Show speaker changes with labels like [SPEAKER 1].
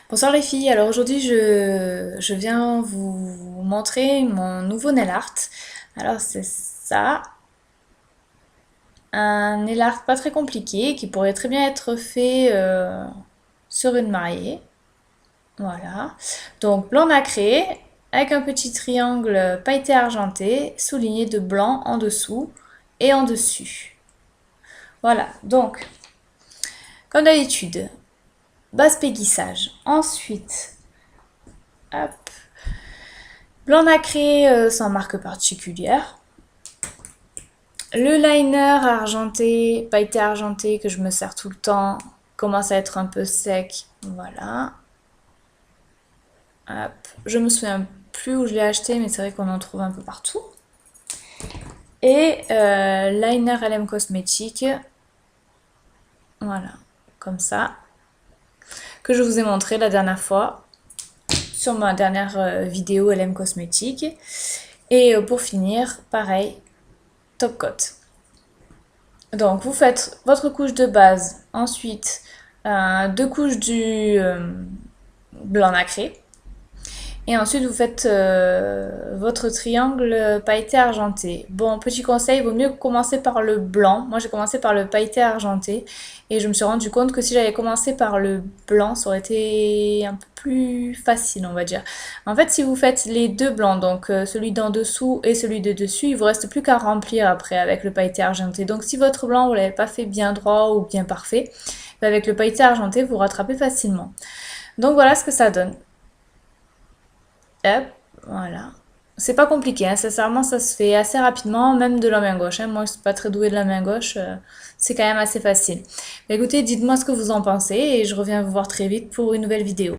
[SPEAKER 1] Bonsoir les filles, alors aujourd'hui je viens vous montrer mon nouveau nail art. Alors c'est ça, un nail art pas très compliqué qui pourrait très bien être fait sur une mariée. Voilà, donc blanc nacré avec un petit triangle pailleté argenté souligné de blanc en dessous et en dessus. Voilà, donc comme d'habitude, base péguissage. Ensuite, hop, blanc nacré sans marque particulière. Le liner argenté, pailleté argenté que je me sers tout le temps commence à être un peu sec. Voilà. Hop. Je me souviens plus où je l'ai acheté, mais c'est vrai qu'on en trouve un peu partout. Et liner LM Cosmétique. Voilà. Comme ça. Que je vous ai montré la dernière fois sur ma dernière vidéo LM Cosmétique. Et pour finir, pareil, top coat. Donc vous faites votre couche de base, ensuite deux couches du blanc nacré, et ensuite vous faites votre triangle pailleté argenté. Bon, petit conseil, il vaut mieux commencer par le blanc. Moi j'ai commencé par le pailleté argenté et je me suis rendu compte que si j'avais commencé par le blanc, ça aurait été un peu plus facile, on va dire. En fait, si vous faites les deux blancs, donc celui d'en dessous et celui de dessus, il vous reste plus qu'à remplir après avec le pailleté argenté. Donc si votre blanc vous l'avez pas fait bien droit ou bien parfait, avec le pailleté argenté vous rattrapez facilement. Donc voilà ce que ça donne. Hop, voilà. C'est pas compliqué, hein, sincèrement, ça se fait assez rapidement, même de la main gauche, hein. Moi, je suis pas très douée de la main gauche, c'est quand même assez facile. Mais écoutez, dites-moi ce que vous en pensez et je reviens vous voir très vite pour une nouvelle vidéo.